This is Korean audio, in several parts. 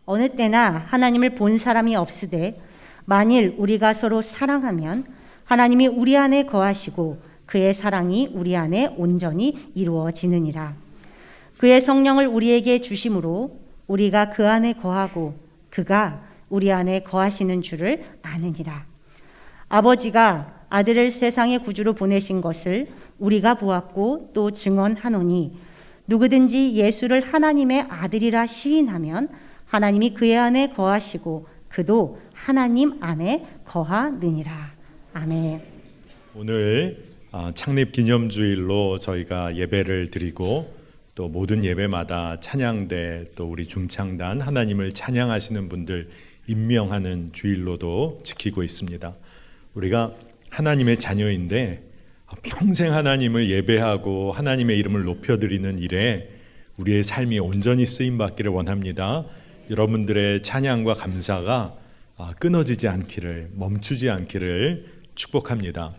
어느 때나 하나님을 본 사람이 없으되 만일 우리가 서로 사랑하면 하나님이 우리 안에 거하시고 그의 사랑이 우리 안에 온전히 이루어지느니라. 그의 성령을 우리에게 주심으로 우리가 그 안에 거하고 그가 우리 안에 거하시는 줄을 아느니라. 아버지가 아들을 세상의 구주로 보내신 것을 우리가 보았고 또 증언하노니 누구든지 예수를 하나님의 아들이라 시인하면 하나님이 그의 안에 거하시고 그도 하나님 안에 거하느니라. 아멘. 오늘 창립 기념주일로 저희가 예배를 드리고 또 모든 예배마다 찬양대 또 우리 중창단 하나님을 찬양하시는 분들 임명하는 주일로도 지키고 있습니다. 우리가 하나님의 자녀인데 평생 하나님을 예배하고 하나님의 이름을 높여드리는 일에 우리의 삶이 온전히 쓰임받기를 원합니다. 여러분들의 찬양과 감사가 끊어지지 않기를, 멈추지 않기를 축복합니다.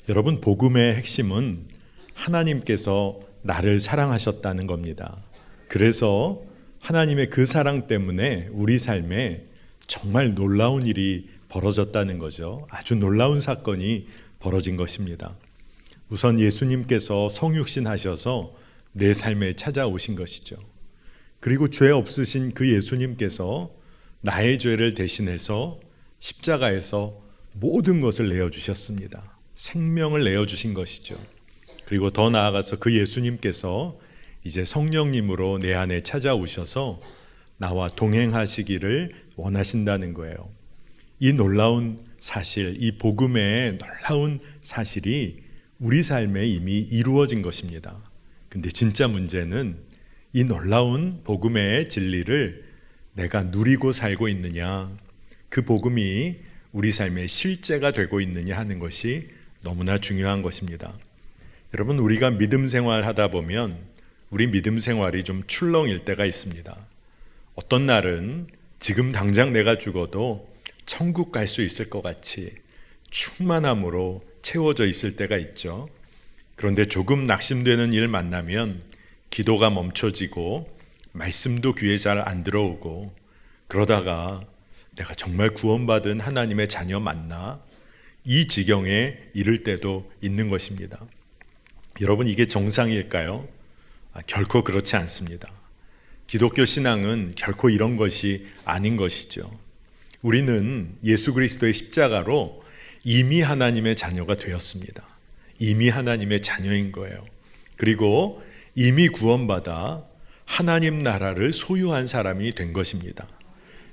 여러분, 복음의 핵심은 하나님께서 나를 사랑하셨다는 겁니다. 그래서 하나님의 그 사랑 때문에 우리 삶에 정말 놀라운 일이 벌어졌다는 거죠. 아주 놀라운 사건이 벌어진 것입니다. 우선 예수님께서 성육신 하셔서 내 삶에 찾아오신 것이죠. 그리고 죄 없으신 그 예수님께서 나의 죄를 대신해서 십자가에서 모든 것을 내어주셨습니다. 생명을 내어주신 것이죠. 그리고 더 나아가서 그 예수님께서 이제 성령님으로 내 안에 찾아오셔서 나와 동행하시기를 원하신다는 거예요. 이 놀라운 사실, 이 복음의 놀라운 사실이 우리 삶에 이미 이루어진 것입니다. 근데 진짜 문제는 이 놀라운 복음의 진리를 내가 누리고 살고 있느냐, 그 복음이 우리 삶의 실제가 되고 있느냐 하는 것이 너무나 중요한 것입니다. 여러분, 우리가 믿음 생활하다 보면 우리 믿음 생활이 좀 출렁일 때가 있습니다. 어떤 날은 지금 당장 내가 죽어도 천국 갈 수 있을 것 같이 충만함으로 채워져 있을 때가 있죠. 그런데 조금 낙심되는 일 만나면 기도가 멈춰지고 말씀도 귀에 잘 안 들어오고 그러다가 내가 정말 구원받은 하나님의 자녀 맞나? 이 지경에 이를 때도 있는 것입니다. 여러분, 이게 정상일까요? 결코 그렇지 않습니다. 기독교 신앙은 결코 이런 것이 아닌 것이죠. 우리는 예수 그리스도의 십자가로 이미 하나님의 자녀가 되었습니다. 이미 하나님의 자녀인 거예요. 그리고 이미 구원받아 하나님 나라를 소유한 사람이 된 것입니다.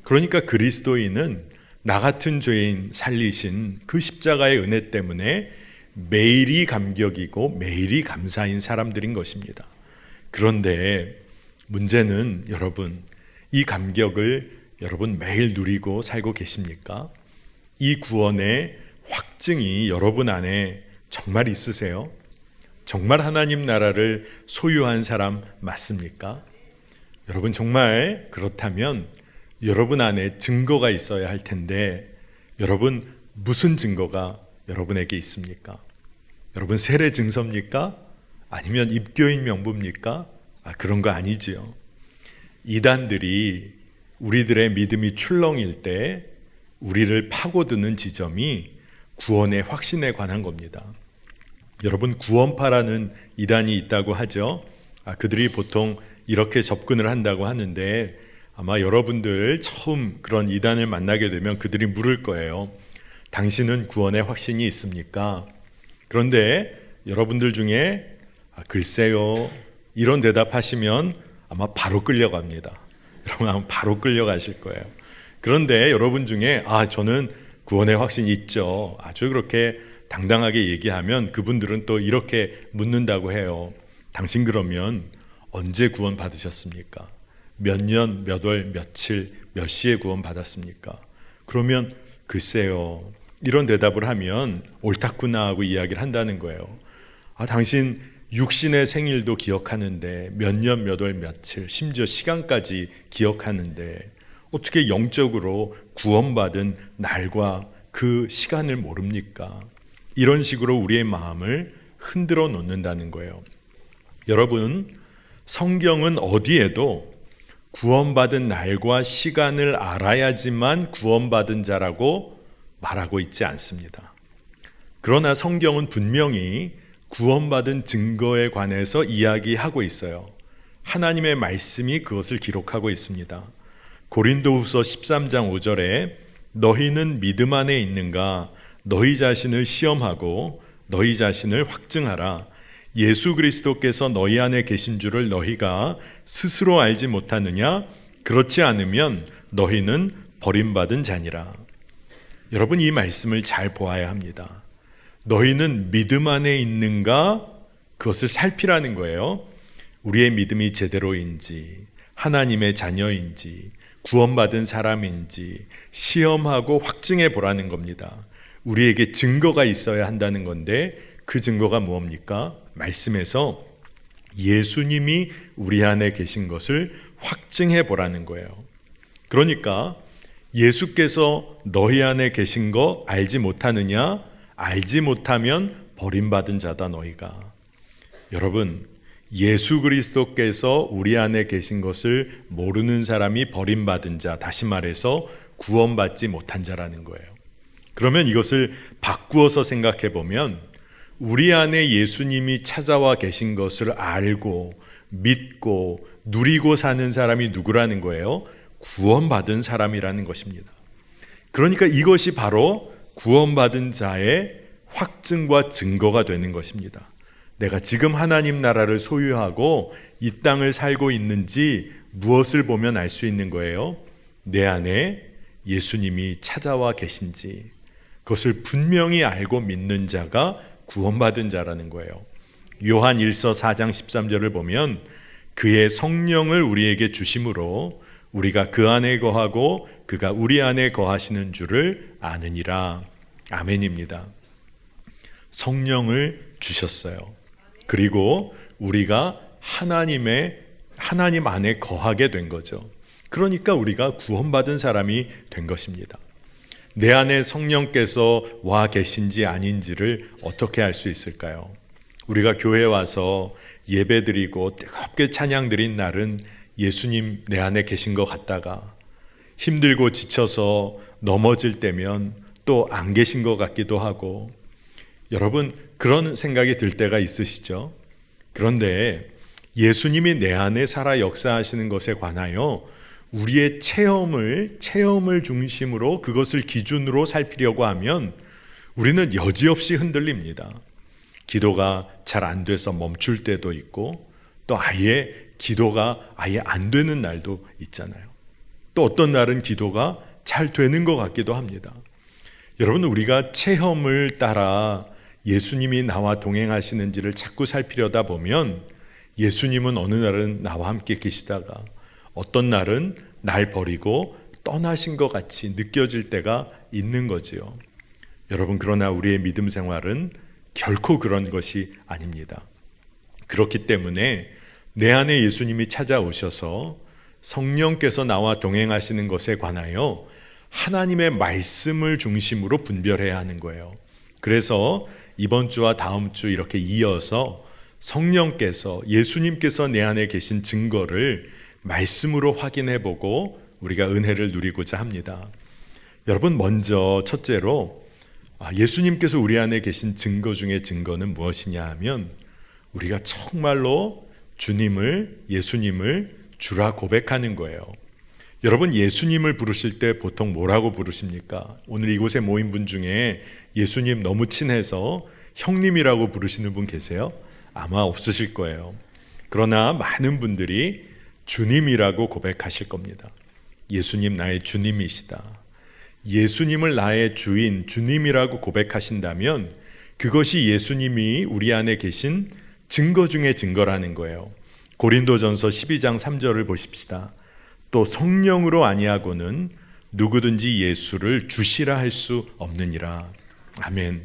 그러니까 그리스도인은 나 같은 죄인 살리신 그 십자가의 은혜 때문에 매일이 감격이고 매일이 감사인 사람들인 것입니다. 그런데 문제는 여러분, 이 감격을 여러분 매일 누리고 살고 계십니까? 이 구원의 확증이 여러분 안에 정말 있으세요? 정말 하나님 나라를 소유한 사람 맞습니까? 여러분, 정말 그렇다면 여러분 안에 증거가 있어야 할 텐데 여러분, 무슨 증거가 여러분에게 있습니까? 여러분, 세례 증서입니까? 아니면 입교인 명부입니까? 그런 거 아니지요. 이단들이 우리들의 믿음이 출렁일 때 우리를 파고드는 지점이 구원의 확신에 관한 겁니다. 여러분, 구원파라는 이단이 있다고 하죠. 그들이 보통 이렇게 접근을 한다고 하는데 아마 여러분들 처음 그런 이단을 만나게 되면 그들이 물을 거예요. 당신은 구원의 확신이 있습니까? 그런데 여러분들 중에 글쎄요, 이런 대답하시면 아마 바로 끌려갑니다. 여러분, 아마 바로 끌려가실 거예요. 그런데 여러분 중에 저는 구원의 확신이 있죠, 아주 그렇게 당당하게 얘기하면 그분들은 또 이렇게 묻는다고 해요. 당신 그러면 언제 구원 받으셨습니까? 몇 년, 몇 월, 며칠, 몇 시에 구원 받았습니까? 그러면 글쎄요, 이런 대답을 하면 옳다구나 하고 이야기를 한다는 거예요. 당신 육신의 생일도 기억하는데 몇 년, 몇 월, 며칠, 심지어 시간까지 기억하는데 어떻게 영적으로 구원받은 날과 그 시간을 모릅니까? 이런 식으로 우리의 마음을 흔들어 놓는다는 거예요. 여러분, 성경은 어디에도 구원받은 날과 시간을 알아야지만 구원받은 자라고 말하고 있지 않습니다. 그러나 성경은 분명히 구원받은 증거에 관해서 이야기하고 있어요. 하나님의 말씀이 그것을 기록하고 있습니다. 고린도후서 13장 5절에 너희는 믿음 안에 있는가? 너희 자신을 시험하고 너희 자신을 확증하라. 예수 그리스도께서 너희 안에 계신 줄을 너희가 스스로 알지 못하느냐? 그렇지 않으면 너희는 버림받은 자니라. 여러분, 이 말씀을 잘 보아야 합니다. 너희는 믿음 안에 있는가? 그것을 살피라는 거예요. 우리의 믿음이 제대로인지, 하나님의 자녀인지, 구원받은 사람인지 시험하고 확증해 보라는 겁니다. 우리에게 증거가 있어야 한다는 건데 그 증거가 무엇입니까? 말씀에서 예수님이 우리 안에 계신 것을 확증해 보라는 거예요. 그러니까 예수께서 너희 안에 계신 거 알지 못하느냐? 알지 못하면 버림받은 자다 너희가. 여러분, 예수 그리스도께서 우리 안에 계신 것을 모르는 사람이 버림받은 자, 다시 말해서 구원받지 못한 자라는 거예요. 그러면 이것을 바꾸어서 생각해 보면 우리 안에 예수님이 찾아와 계신 것을 알고 믿고 누리고 사는 사람이 누구라는 거예요? 구원받은 사람이라는 것입니다. 그러니까 이것이 바로 구원받은 자의 확증과 증거가 되는 것입니다. 내가 지금 하나님 나라를 소유하고 이 땅을 살고 있는지 무엇을 보면 알 수 있는 거예요? 내 안에 예수님이 찾아와 계신지, 그것을 분명히 알고 믿는 자가 구원받은 자라는 거예요. 요한 1서 4장 13절을 보면 그의 성령을 우리에게 주심으로 우리가 그 안에 거하고 그가 우리 안에 거하시는 줄을 아느니라. 아멘입니다. 성령을 주셨어요. 그리고 우리가 하나님 안에 거하게 된 거죠. 그러니까 우리가 구원받은 사람이 된 것입니다. 내 안에 성령께서 와 계신지 아닌지를 어떻게 알 수 있을까요? 우리가 교회에 와서 예배드리고 뜨겁게 찬양드린 날은 예수님 내 안에 계신 것 같다가 힘들고 지쳐서 넘어질 때면 또 안 계신 것 같기도 하고, 여러분 그런 생각이 들 때가 있으시죠? 그런데 예수님이 내 안에 살아 역사하시는 것에 관하여 우리의 체험을 중심으로 그것을 기준으로 살피려고 하면 우리는 여지없이 흔들립니다. 기도가 잘 안 돼서 멈출 때도 있고, 또 아예 기도가 아예 안 되는 날도 있잖아요. 또 어떤 날은 기도가 잘 되는 것 같기도 합니다. 여러분, 우리가 체험을 따라 예수님이 나와 동행하시는지를 자꾸 살피려다 보면 예수님은 어느 날은 나와 함께 계시다가 어떤 날은 날 버리고 떠나신 것 같이 느껴질 때가 있는 거지요. 여러분, 그러나 우리의 믿음 생활은 결코 그런 것이 아닙니다. 그렇기 때문에 내 안에 예수님이 찾아오셔서 성령께서 나와 동행하시는 것에 관하여 하나님의 말씀을 중심으로 분별해야 하는 거예요. 그래서 이번 주와 다음 주 이렇게 이어서 성령께서, 예수님께서 내 안에 계신 증거를 말씀으로 확인해보고 우리가 은혜를 누리고자 합니다. 여러분, 먼저 첫째로 예수님께서 우리 안에 계신 증거 중에 증거는 무엇이냐 하면 우리가 정말로 예수님을 주라 고백하는 거예요. 여러분, 예수님을 부르실 때 보통 뭐라고 부르십니까? 오늘 이곳에 모인 분 중에 예수님 너무 친해서 형님이라고 부르시는 분 계세요? 아마 없으실 거예요. 그러나 많은 분들이 주님이라고 고백하실 겁니다. 예수님 나의 주님이시다. 예수님을 나의 주인, 주님이라고 고백하신다면 그것이 예수님이 우리 안에 계신 증거 중에 증거라는 거예요. 고린도전서 12장 3절을 보십시다. 또 성령으로 아니하고는 누구든지 예수를 주시라 할 수 없느니라. 아멘.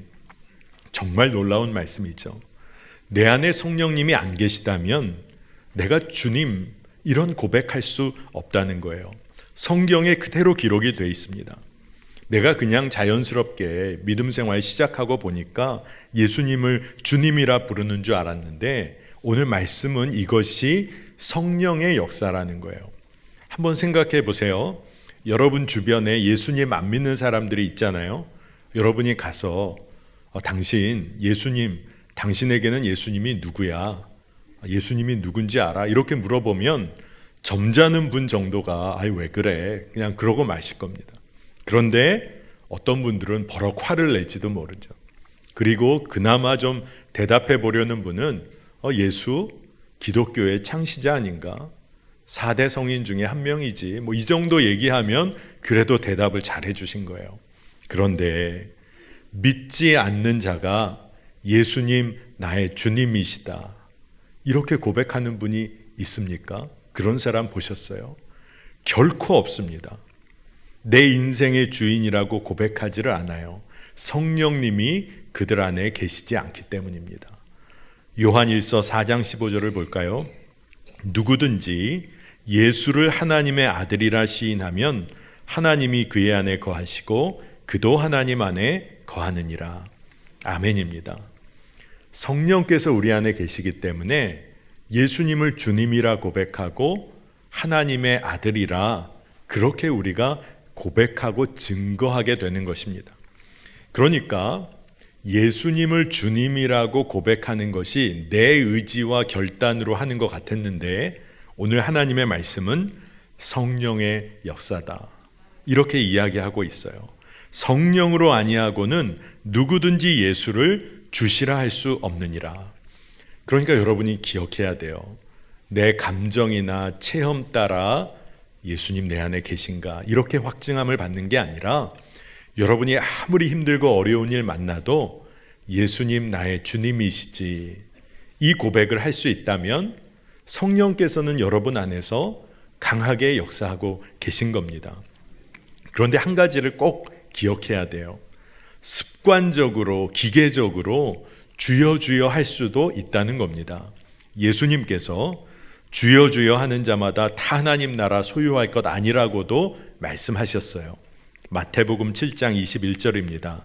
정말 놀라운 말씀이죠. 내 안에 성령님이 안 계시다면 내가 주님 이런 고백할 수 없다는 거예요. 성경에 그대로 기록이 되어 있습니다. 내가 그냥 자연스럽게 믿음 생활 시작하고 보니까 예수님을 주님이라 부르는 줄 알았는데 오늘 말씀은 이것이 성령의 역사라는 거예요. 한번 생각해 보세요. 여러분 주변에 예수님 안 믿는 사람들이 있잖아요. 여러분이 가서 당신에게는 예수님이 누구야? 예수님이 누군지 알아? 이렇게 물어보면 점잖은 분 정도가 왜 그래? 그냥 그러고 마실 겁니다. 그런데 어떤 분들은 버럭 화를 낼지도 모르죠. 그리고 그나마 좀 대답해 보려는 분은 예수 기독교의 창시자 아닌가? 4대 성인 중에 한 명이지. 이 정도 얘기하면 그래도 대답을 잘 해주신 거예요. 그런데 믿지 않는 자가 예수님 나의 주님이시다, 이렇게 고백하는 분이 있습니까? 그런 사람 보셨어요? 결코 없습니다. 내 인생의 주인이라고 고백하지를 않아요. 성령님이 그들 안에 계시지 않기 때문입니다. 요한일서 4장 15절을 볼까요? 누구든지 예수를 하나님의 아들이라 시인하면 하나님이 그의 안에 거하시고 그도 하나님 안에 거하느니라. 아멘입니다. 성령께서 우리 안에 계시기 때문에 예수님을 주님이라 고백하고 하나님의 아들이라 그렇게 우리가 고백하고 증거하게 되는 것입니다. 그러니까 예수님을 주님이라고 고백하는 것이 내 의지와 결단으로 하는 것 같았는데 오늘 하나님의 말씀은 성령의 역사다, 이렇게 이야기하고 있어요. 성령으로 아니하고는 누구든지 예수를 주시라 할 수 없느니라. 그러니까 여러분이 기억해야 돼요. 내 감정이나 체험 따라 예수님 내 안에 계신가 이렇게 확증함을 받는 게 아니라 여러분이 아무리 힘들고 어려운 일 만나도 예수님 나의 주님이시지, 이 고백을 할 수 있다면 성령께서는 여러분 안에서 강하게 역사하고 계신 겁니다. 그런데 한 가지를 꼭 기억해야 돼요. 습관적으로 기계적으로 주여 주여 할 수도 있다는 겁니다. 예수님께서 주여 주여 하는 자마다 다 하나님 나라 소유할 것 아니라고도 말씀하셨어요. 마태복음 7장 21절입니다.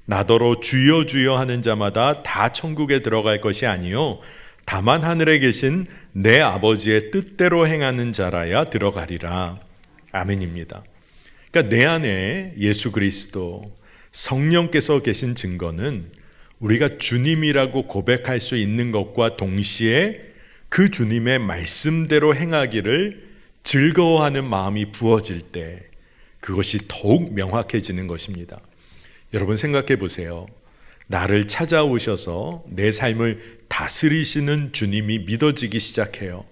나더러 주여 주여 하는 자마다 다 천국에 들어갈 것이 아니요 다만 하늘에 계신 내 아버지의 뜻대로 행하는 자라야 들어가리라. 아멘입니다. 그러니까 내 안에 예수 그리스도 성령께서 계신 증거는 우리가 주님이라고 고백할 수 있는 것과 동시에 그 주님의 말씀대로 행하기를 즐거워하는 마음이 부어질 때 그것이 더욱 명확해지는 것입니다. 여러분 생각해 보세요. 나를 찾아오셔서 내 삶을 다스리시는 주님이 믿어지기 시작해요.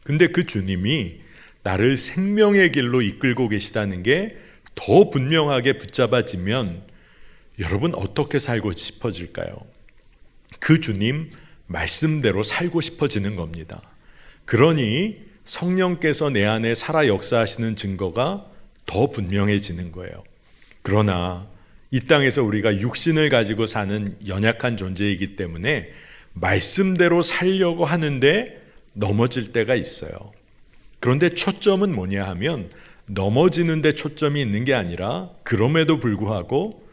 근데 그 주님이 나를 생명의 길로 이끌고 계시다는 게 더 분명하게 붙잡아지면 여러분 어떻게 살고 싶어질까요? 그 주님 말씀대로 살고 싶어지는 겁니다. 그러니 성령께서 내 안에 살아 역사하시는 증거가 더 분명해지는 거예요. 그러나 이 땅에서 우리가 육신을 가지고 사는 연약한 존재이기 때문에 말씀대로 살려고 하는데 넘어질 때가 있어요. 그런데 초점은 뭐냐 하면 넘어지는 데 초점이 있는 게 아니라 그럼에도 불구하고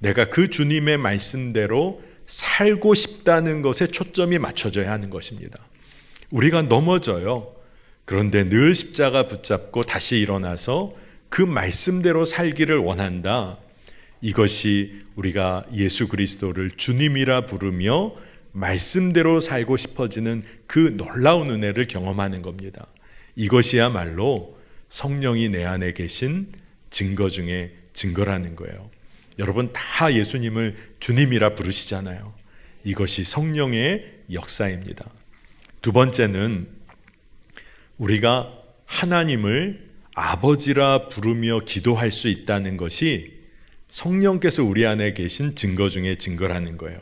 내가 그 주님의 말씀대로 살고 싶다는 것에 초점이 맞춰져야 하는 것입니다. 우리가 넘어져요. 그런데 늘 십자가 붙잡고 다시 일어나서 그 말씀대로 살기를 원한다. 이것이 우리가 예수 그리스도를 주님이라 부르며 말씀대로 살고 싶어지는 그 놀라운 은혜를 경험하는 겁니다. 이것이야말로 성령이 내 안에 계신 증거 중에 증거라는 거예요. 여러분 다 예수님을 주님이라 부르시잖아요. 이것이 성령의 역사입니다. 두 번째는 우리가 하나님을 아버지라 부르며 기도할 수 있다는 것이 성령께서 우리 안에 계신 증거 중에 증거라는 거예요.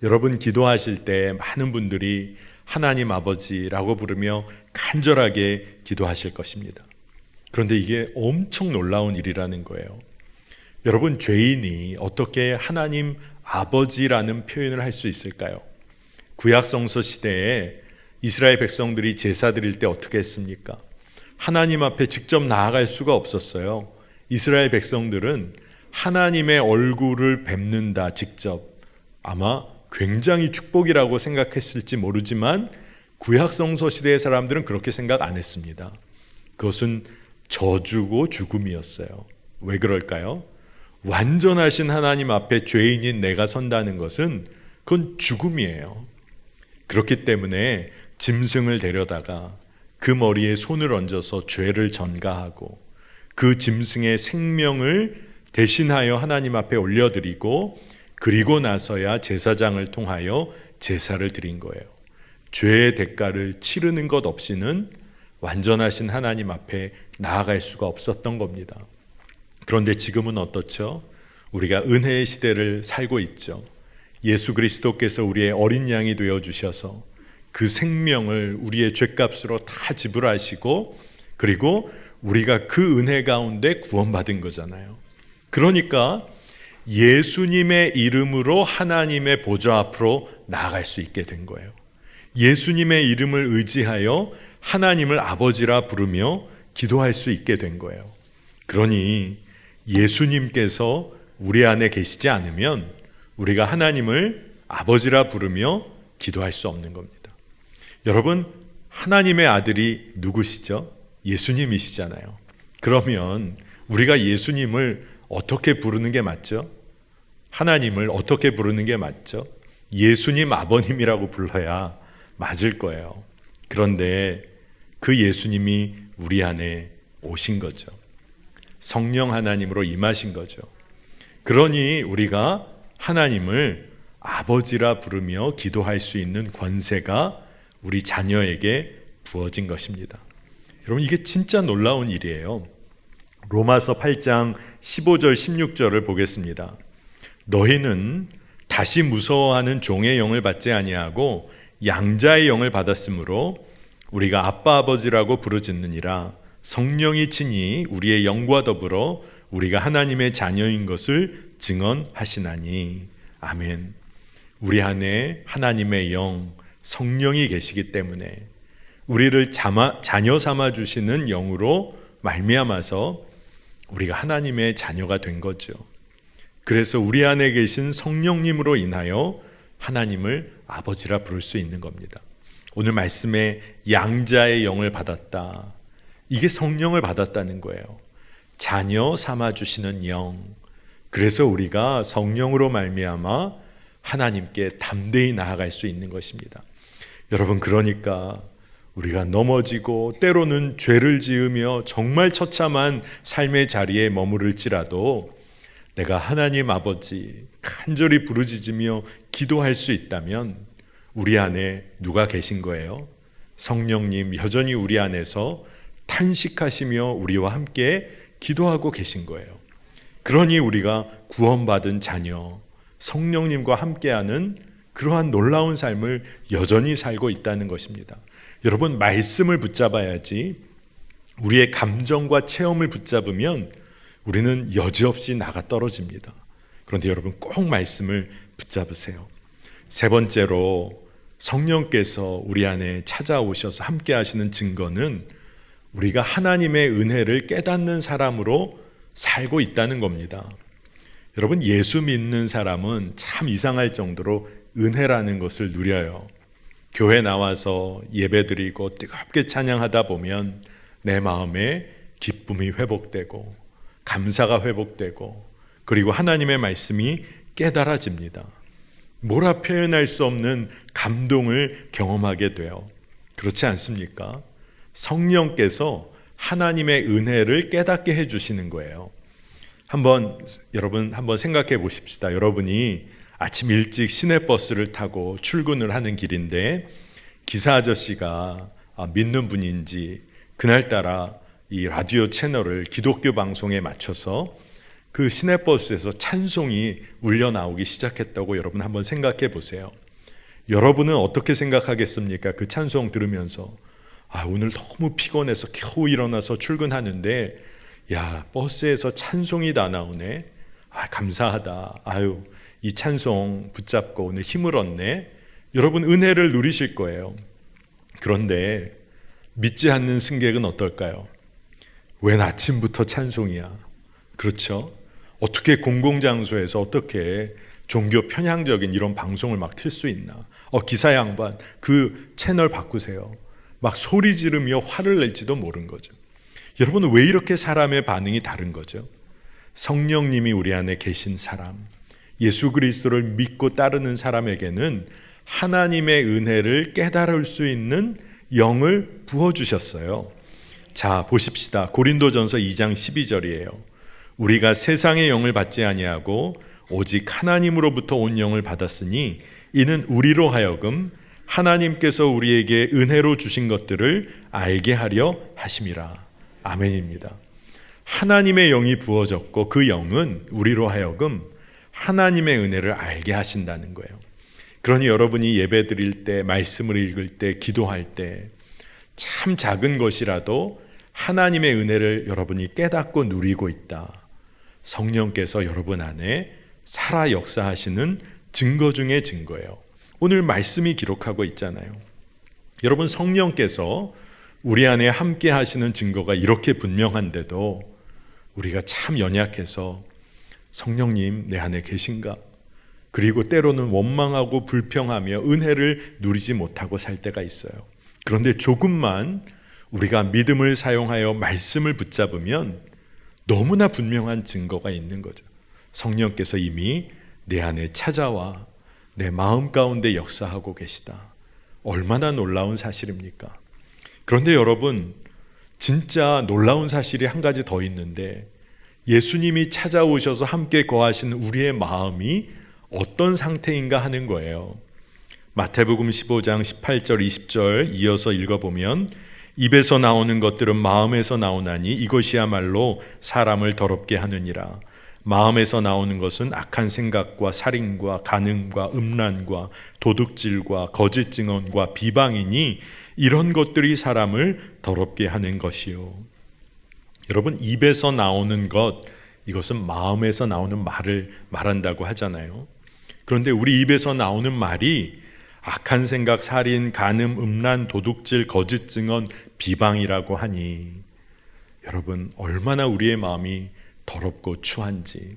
여러분 기도하실 때 많은 분들이 하나님 아버지라고 부르며 간절하게 기도하실 것입니다. 그런데 이게 엄청 놀라운 일이라는 거예요. 여러분 죄인이 어떻게 하나님 아버지라는 표현을 할 수 있을까요? 구약성서 시대에 이스라엘 백성들이 제사 드릴 때 어떻게 했습니까? 하나님 앞에 직접 나아갈 수가 없었어요. 이스라엘 백성들은 하나님의 얼굴을 뵙는다 직접, 아마 굉장히 축복이라고 생각했을지 모르지만 구약성서 시대의 사람들은 그렇게 생각 안 했습니다. 그것은 저주고 죽음이었어요. 왜 그럴까요? 완전하신 하나님 앞에 죄인인 내가 선다는 것은 그건 죽음이에요. 그렇기 때문에 짐승을 데려다가 그 머리에 손을 얹어서 죄를 전가하고 그 짐승의 생명을 대신하여 하나님 앞에 올려드리고 그리고 나서야 제사장을 통하여 제사를 드린 거예요. 죄의 대가를 치르는 것 없이는 완전하신 하나님 앞에 나아갈 수가 없었던 겁니다. 그런데 지금은 어떻죠? 우리가 은혜의 시대를 살고 있죠. 예수 그리스도께서 우리의 어린 양이 되어 주셔서 그 생명을 우리의 죄값으로 다 지불하시고 그리고 우리가 그 은혜 가운데 구원받은 거잖아요. 그러니까 예수님의 이름으로 하나님의 보좌 앞으로 나아갈 수 있게 된 거예요. 예수님의 이름을 의지하여 하나님을 아버지라 부르며 기도할 수 있게 된 거예요. 그러니 예수님께서 우리 안에 계시지 않으면 우리가 하나님을 아버지라 부르며 기도할 수 없는 겁니다. 여러분, 하나님의 아들이 누구시죠? 예수님이시잖아요. 그러면 우리가 예수님을 어떻게 부르는 게 맞죠? 하나님을 어떻게 부르는 게 맞죠? 예수님 아버님이라고 불러야 맞을 거예요. 그런데 그 예수님이 우리 안에 오신 거죠. 성령 하나님으로 임하신 거죠. 그러니 우리가 하나님을 아버지라 부르며 기도할 수 있는 권세가 우리 자녀에게 부어진 것입니다. 여러분, 이게 진짜 놀라운 일이에요. 로마서 8장 15절 16절을 보겠습니다. 너희는 다시 무서워하는 종의 영을 받지 아니하고 양자의 영을 받았으므로 우리가 아빠 아버지라고 부르짖느니라. 성령이 친히 우리의 영과 더불어 우리가 하나님의 자녀인 것을 증언하시나니. 아멘. 우리 안에 하나님의 영, 성령이 계시기 때문에 우리를 자녀 삼아 주시는 영으로 말미암아서 우리가 하나님의 자녀가 된 거죠. 그래서 우리 안에 계신 성령님으로 인하여 하나님을 아버지라 부를 수 있는 겁니다. 오늘 말씀에 양자의 영을 받았다. 이게 성령을 받았다는 거예요. 자녀 삼아 주시는 영. 그래서 우리가 성령으로 말미암아 하나님께 담대히 나아갈 수 있는 것입니다. 여러분, 그러니까 우리가 넘어지고 때로는 죄를 지으며 정말 처참한 삶의 자리에 머무를지라도 내가 하나님 아버지 간절히 부르짖으며 기도할 수 있다면 우리 안에 누가 계신 거예요? 성령님 여전히 우리 안에서 탄식하시며 우리와 함께 기도하고 계신 거예요. 그러니 우리가 구원받은 자녀, 성령님과 함께하는 그러한 놀라운 삶을 여전히 살고 있다는 것입니다. 여러분, 말씀을 붙잡아야지 우리의 감정과 체험을 붙잡으면 우리는 여지없이 나가 떨어집니다. 그런데 여러분, 꼭 말씀을 붙잡으세요. 세 번째로 성령께서 우리 안에 찾아오셔서 함께 하시는 증거는 우리가 하나님의 은혜를 깨닫는 사람으로 살고 있다는 겁니다. 여러분, 예수 믿는 사람은 참 이상할 정도로 은혜라는 것을 누려요. 교회 나와서 예배드리고 뜨겁게 찬양하다 보면 내 마음에 기쁨이 회복되고 감사가 회복되고 그리고 하나님의 말씀이 깨달아집니다. 뭐라 표현할 수 없는 감동을 경험하게 돼요. 그렇지 않습니까? 성령께서 하나님의 은혜를 깨닫게 해주시는 거예요. 여러분 한번 생각해 보십시다. 여러분이 아침 일찍 시내버스를 타고 출근을 하는 길인데 기사 아저씨가 믿는 분인지 그날따라 이 라디오 채널을 기독교 방송에 맞춰서 그 시내버스에서 찬송이 울려 나오기 시작했다고 여러분 한번 생각해 보세요. 여러분은 어떻게 생각하겠습니까? 그 찬송 들으면서 오늘 너무 피곤해서 겨우 일어나서 출근하는데 버스에서 찬송이 다 나오네. 감사하다. 이 찬송 붙잡고 오늘 힘을 얻네. 여러분, 은혜를 누리실 거예요. 그런데 믿지 않는 승객은 어떨까요? 웬 아침부터 찬송이야. 그렇죠? 어떻게 공공장소에서 어떻게 종교 편향적인 이런 방송을 막 틀 수 있나? 기사 양반 그 채널 바꾸세요. 막 소리 지르며 화를 낼지도 모른 거죠. 여러분, 왜 이렇게 사람의 반응이 다른 거죠? 성령님이 우리 안에 계신 사람, 예수 그리스도를 믿고 따르는 사람에게는 하나님의 은혜를 깨달을 수 있는 영을 부어주셨어요. 자, 보십시다. 고린도전서 2장 12절이에요. 우리가 세상의 영을 받지 아니하고 오직 하나님으로부터 온 영을 받았으니 이는 우리로 하여금 하나님께서 우리에게 은혜로 주신 것들을 알게 하려 하심이라. 아멘입니다. 하나님의 영이 부어졌고 그 영은 우리로 하여금 하나님의 은혜를 알게 하신다는 거예요. 그러니 여러분이 예배 드릴 때, 말씀을 읽을 때, 기도할 때 참 작은 것이라도 하나님의 은혜를 여러분이 깨닫고 누리고 있다. 성령께서 여러분 안에 살아 역사하시는 증거 중의 증거예요. 오늘 말씀이 기록하고 있잖아요. 여러분, 성령께서 우리 안에 함께 하시는 증거가 이렇게 분명한데도 우리가 참 연약해서 성령님 내 안에 계신가? 그리고 때로는 원망하고 불평하며 은혜를 누리지 못하고 살 때가 있어요. 그런데 조금만 우리가 믿음을 사용하여 말씀을 붙잡으면 너무나 분명한 증거가 있는 거죠. 성령께서 이미 내 안에 찾아와 내 마음 가운데 역사하고 계시다. 얼마나 놀라운 사실입니까? 그런데 여러분, 진짜 놀라운 사실이 한 가지 더 있는데, 예수님이 찾아오셔서 함께 거하시는 우리의 마음이 어떤 상태인가 하는 거예요. 마태복음 15장 18절 20절 이어서 읽어보면, 입에서 나오는 것들은 마음에서 나오나니 이것이야말로 사람을 더럽게 하느니라. 마음에서 나오는 것은 악한 생각과 살인과 간음과 음란과 도둑질과 거짓 증언과 비방이니 이런 것들이 사람을 더럽게 하는 것이요. 여러분, 입에서 나오는 것, 이것은 마음에서 나오는 말을 말한다고 하잖아요. 그런데 우리 입에서 나오는 말이 악한 생각, 살인, 간음, 음란, 도둑질, 거짓 증언, 비방이라고 하니 여러분, 얼마나 우리의 마음이 더럽고 추한지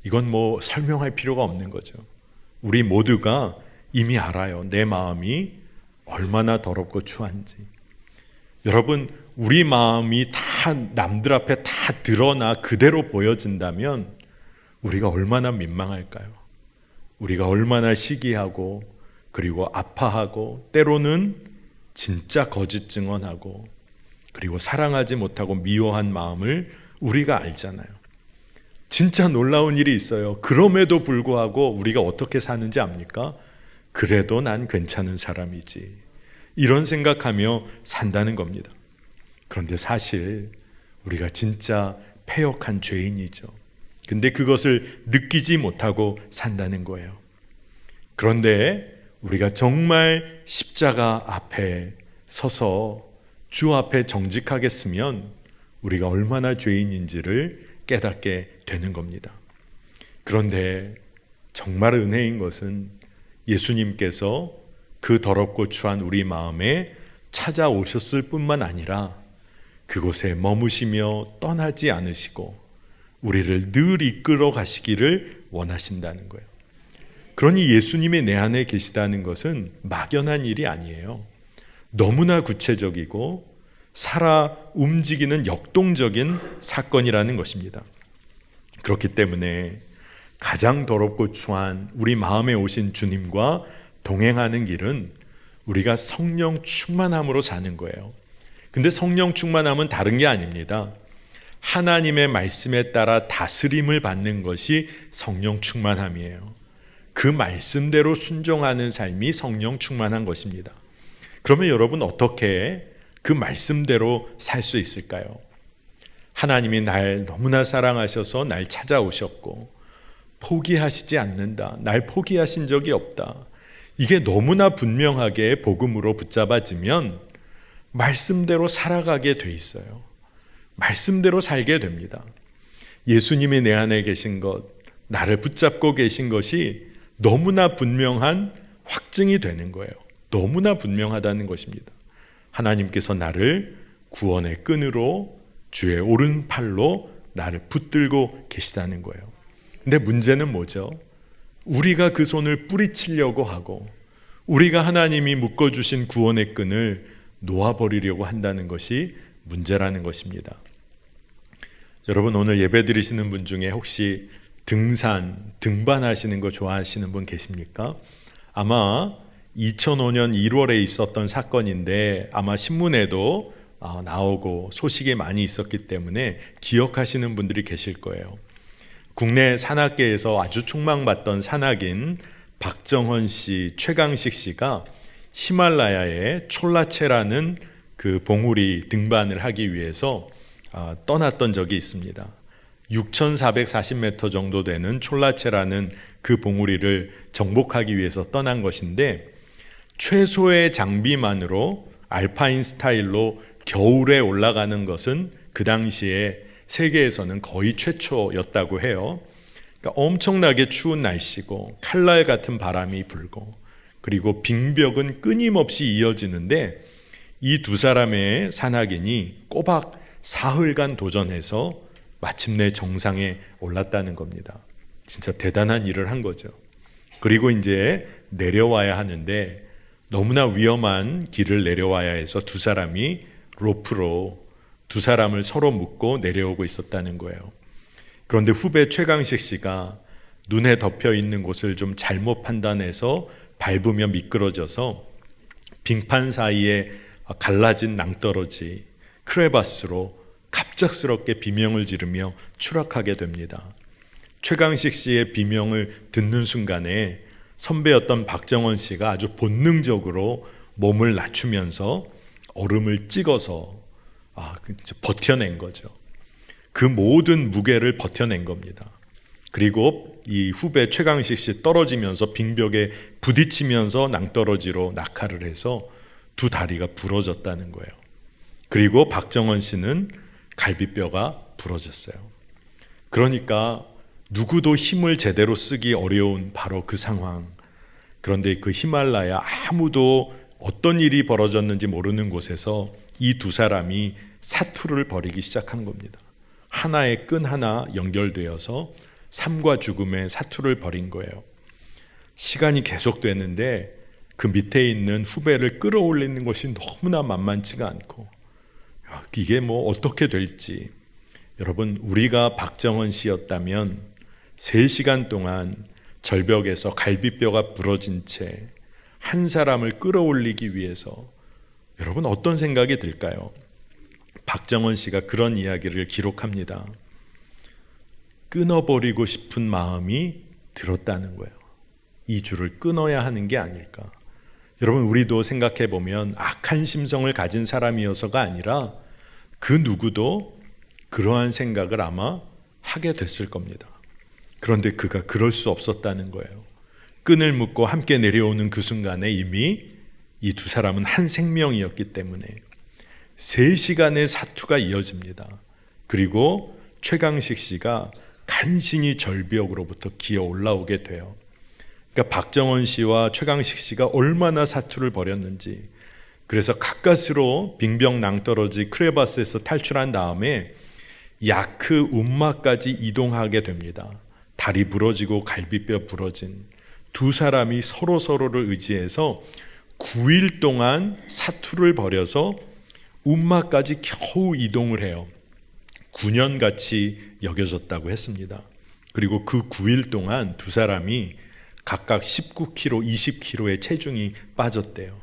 이건 뭐 설명할 필요가 없는 거죠. 우리 모두가 이미 알아요. 내 마음이 얼마나 더럽고 추한지. 여러분, 우리 마음이 다 남들 앞에 다 드러나 그대로 보여진다면 우리가 얼마나 민망할까요? 우리가 얼마나 시기하고 그리고 아파하고 때로는 진짜 거짓 증언하고 그리고 사랑하지 못하고 미워한 마음을 우리가 알잖아요. 진짜 놀라운 일이 있어요. 그럼에도 불구하고 우리가 어떻게 사는지 압니까? 그래도 난 괜찮은 사람이지. 이런 생각하며 산다는 겁니다. 그런데 사실 우리가 진짜 패역한 죄인이죠. 근데 그것을 느끼지 못하고 산다는 거예요. 그런데 우리가 정말 십자가 앞에 서서 주 앞에 정직하게 쓰면 우리가 얼마나 죄인인지를 깨닫게 되는 겁니다. 그런데 정말 은혜인 것은 예수님께서 그 더럽고 추한 우리 마음에 찾아오셨을 뿐만 아니라 그곳에 머무시며 떠나지 않으시고 우리를 늘 이끌어 가시기를 원하신다는 거예요. 그러니 예수님이 내 안에 계시다는 것은 막연한 일이 아니에요. 너무나 구체적이고 살아 움직이는 역동적인 사건이라는 것입니다. 그렇기 때문에 가장 더럽고 추한 우리 마음에 오신 주님과 동행하는 길은 우리가 성령 충만함으로 사는 거예요. 근데 성령 충만함은 다른 게 아닙니다. 하나님의 말씀에 따라 다스림을 받는 것이 성령 충만함이에요. 그 말씀대로 순종하는 삶이 성령 충만한 것입니다. 그러면 여러분, 어떻게 그 말씀대로 살 수 있을까요? 하나님이 날 너무나 사랑하셔서 날 찾아오셨고 포기하시지 않는다. 날 포기하신 적이 없다. 이게 너무나 분명하게 복음으로 붙잡아지면 말씀대로 살아가게 돼 있어요. 말씀대로 살게 됩니다. 예수님이 내 안에 계신 것, 나를 붙잡고 계신 것이 너무나 분명한 확증이 되는 거예요. 너무나 분명하다는 것입니다. 하나님께서 나를 구원의 끈으로 주의 오른팔로 나를 붙들고 계시다는 거예요. 근데 문제는 뭐죠? 우리가 그 손을 뿌리치려고 하고 우리가 하나님이 묶어주신 구원의 끈을 놓아버리려고 한다는 것이 문제라는 것입니다. 여러분, 오늘 예배 드리시는 분 중에 혹시 등반하시는 거 좋아하시는 분 계십니까? 아마 2005년 1월에 있었던 사건인데 아마 신문에도 나오고 소식이 많이 있었기 때문에 기억하시는 분들이 계실 거예요. 국내 산악계에서 아주 촉망받던 산악인 박정헌 씨, 최강식 씨가 히말라야의 촐라체라는 그 봉우리 등반을 하기 위해서 떠났던 적이 있습니다. 6,440m 정도 되는 촐라체라는 그 봉우리를 정복하기 위해서 떠난 것인데 최소의 장비만으로 알파인 스타일로 겨울에 올라가는 것은 그 당시에 세계에서는 거의 최초였다고 해요. 그러니까 엄청나게 추운 날씨고 칼날 같은 바람이 불고 그리고 빙벽은 끊임없이 이어지는데 이 두 사람의 산악인이 꼬박 사흘간 도전해서 마침내 정상에 올랐다는 겁니다. 진짜 대단한 일을 한 거죠. 그리고 이제 내려와야 하는데 너무나 위험한 길을 내려와야 해서 두 사람이 로프로 두 사람을 서로 묶고 내려오고 있었다는 거예요. 그런데 후배 최강식 씨가 눈에 덮여 있는 곳을 좀 잘못 판단해서 밟으며 미끄러져서 빙판 사이에 갈라진 낭떠러지 크레바스로 갑작스럽게 비명을 지르며 추락하게 됩니다. 최강식 씨의 비명을 듣는 순간에 선배였던 박정헌 씨가 아주 본능적으로 몸을 낮추면서 얼음을 찍어서 버텨낸 거죠. 그 모든 무게를 버텨낸 겁니다. 그리고 이 후배 최강식 씨 떨어지면서 빙벽에 부딪히면서 낭떠러지로 낙하를 해서 두 다리가 부러졌다는 거예요. 그리고 박정헌 씨는 갈비뼈가 부러졌어요. 그러니까 누구도 힘을 제대로 쓰기 어려운 바로 그 상황. 그런데 그 히말라야 아무도 어떤 일이 벌어졌는지 모르는 곳에서 이 두 사람이 사투를 벌이기 시작한 겁니다. 하나의 끈 하나 연결되어서 삶과 죽음의 사투를 벌인 거예요. 시간이 계속되는데 그 밑에 있는 후배를 끌어올리는 것이 너무나 만만치가 않고 이게 뭐 어떻게 될지. 여러분, 우리가 박정헌 씨였다면 3시간 동안 절벽에서 갈비뼈가 부러진 채 한 사람을 끌어올리기 위해서 여러분 어떤 생각이 들까요? 박정헌 씨가 그런 이야기를 기록합니다. 끊어버리고 싶은 마음이 들었다는 거예요. 이 줄을 끊어야 하는 게 아닐까. 여러분, 우리도 생각해 보면 악한 심성을 가진 사람이어서가 아니라 그 누구도 그러한 생각을 아마 하게 됐을 겁니다. 그런데 그가 그럴 수 없었다는 거예요. 끈을 묶고 함께 내려오는 그 순간에 이미 이 두 사람은 한 생명이었기 때문에 3시간의 사투가 이어집니다. 그리고 최강식 씨가 간신히 절벽으로부터 기어 올라오게 돼요. 그러니까 박정헌 씨와 최강식 씨가 얼마나 사투를 벌였는지. 그래서 가까스로 빙벽 낭떠러지 크레바스에서 탈출한 다음에 야크 운마까지 이동하게 됩니다. 다리 부러지고 갈비뼈 부러진 두 사람이 서로를 의지해서 9일 동안 사투를 벌여서 운마까지 겨우 이동을 해요. 9년같이 여겨졌다고 했습니다. 그리고 그 9일 동안 두 사람이 각각 19kg, 20kg의 체중이 빠졌대요.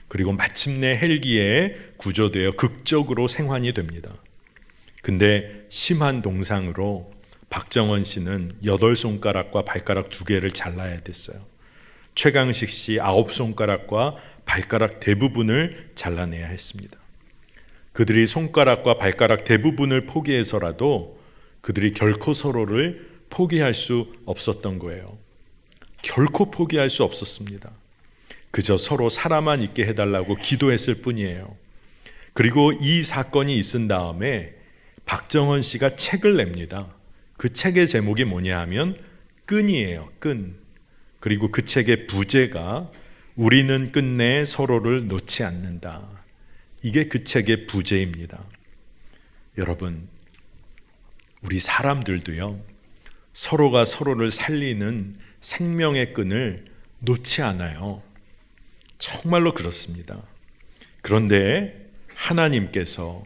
그리고 마침내 헬기에 구조되어 극적으로 생還이 됩니다. 근데 심한 동상으로 박정헌 씨는 8손가락과 발가락 2개를 잘라야 됐어요. 최강식 씨 9손가락과 발가락 대부분을 잘라내야 했습니다. 그들이 손가락과 발가락 대부분을 포기해서라도 그들이 결코 서로를 포기할 수 없었던 거예요. 결코 포기할 수 없었습니다. 그저 서로 살아만 있게 해달라고 기도했을 뿐이에요. 그리고 이 사건이 있은 다음에 박정헌 씨가 책을 냅니다. 그 책의 제목이 뭐냐 하면 끈이에요. 끈. 그리고 그 책의 부제가 우리는 끝내 서로를 놓지 않는다. 이게 그 책의 부제입니다. 여러분, 우리 사람들도요, 서로가 서로를 살리는 생명의 끈을 놓지 않아요. 정말로 그렇습니다. 그런데 하나님께서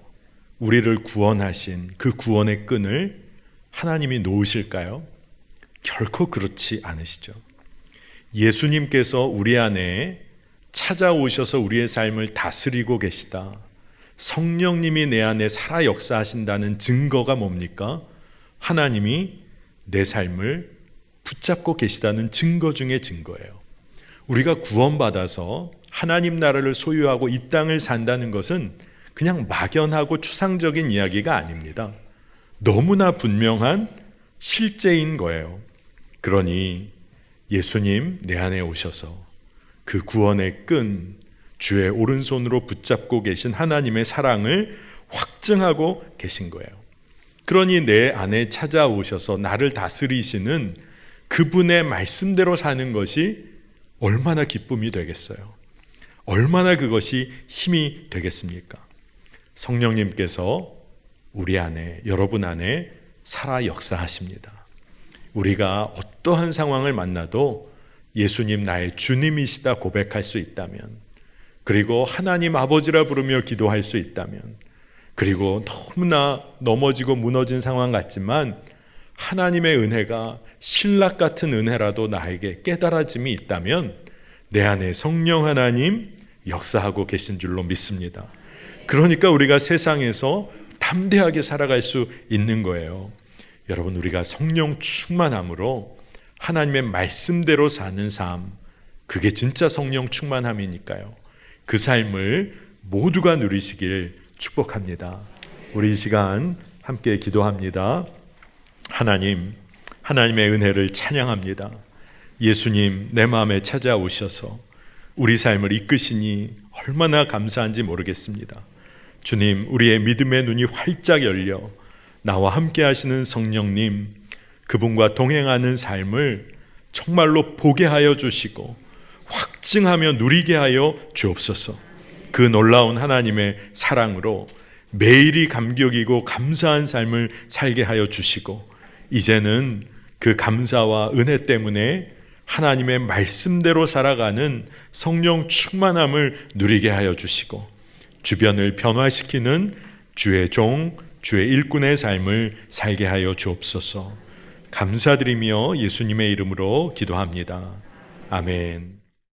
우리를 구원하신 그 구원의 끈을 하나님이 놓으실까요? 결코 그렇지 않으시죠. 예수님께서 우리 안에 찾아오셔서 우리의 삶을 다스리고 계시다. 성령님이 내 안에 살아 역사하신다는 증거가 뭡니까? 하나님이 내 삶을 붙잡고 계시다는 증거 중에 증거예요. 우리가 구원받아서 하나님 나라를 소유하고 이 땅을 산다는 것은 그냥 막연하고 추상적인 이야기가 아닙니다. 너무나 분명한 실제인 거예요. 그러니 예수님 내 안에 오셔서 그 구원의 끈, 주의 오른손으로 붙잡고 계신 하나님의 사랑을 확증하고 계신 거예요. 그러니 내 안에 찾아오셔서 나를 다스리시는 그분의 말씀대로 사는 것이 얼마나 기쁨이 되겠어요. 얼마나 그것이 힘이 되겠습니까? 성령님께서 우리 안에, 여러분 안에 살아 역사하십니다. 우리가 어떠한 상황을 만나도 예수님 나의 주님이시다 고백할 수 있다면, 그리고 하나님 아버지라 부르며 기도할 수 있다면, 그리고 너무나 넘어지고 무너진 상황 같지만 하나님의 은혜가 신락 같은 은혜라도 나에게 깨달아짐이 있다면 내 안에 성령 하나님 역사하고 계신 줄로 믿습니다. 그러니까 우리가 세상에서 담대하게 살아갈 수 있는 거예요. 여러분, 우리가 성령 충만함으로 하나님의 말씀대로 사는 삶, 그게 진짜 성령 충만함이니까요. 그 삶을 모두가 누리시길 축복합니다. 우리 이 시간 함께 기도합니다. 하나님, 하나님의 은혜를 찬양합니다. 예수님 내 마음에 찾아오셔서 우리 삶을 이끄시니 얼마나 감사한지 모르겠습니다. 주님, 우리의 믿음의 눈이 활짝 열려 나와 함께 하시는 성령님, 그분과 동행하는 삶을 정말로 보게 하여 주시고 확증하며 누리게 하여 주옵소서. 그 놀라운 하나님의 사랑으로 매일이 감격이고 감사한 삶을 살게 하여 주시고, 이제는 그 감사와 은혜 때문에 하나님의 말씀대로 살아가는 성령 충만함을 누리게 하여 주시고, 주변을 변화시키는 주의 종, 주의 일꾼의 삶을 살게 하여 주옵소서. 감사드리며 예수님의 이름으로 기도합니다. 아멘.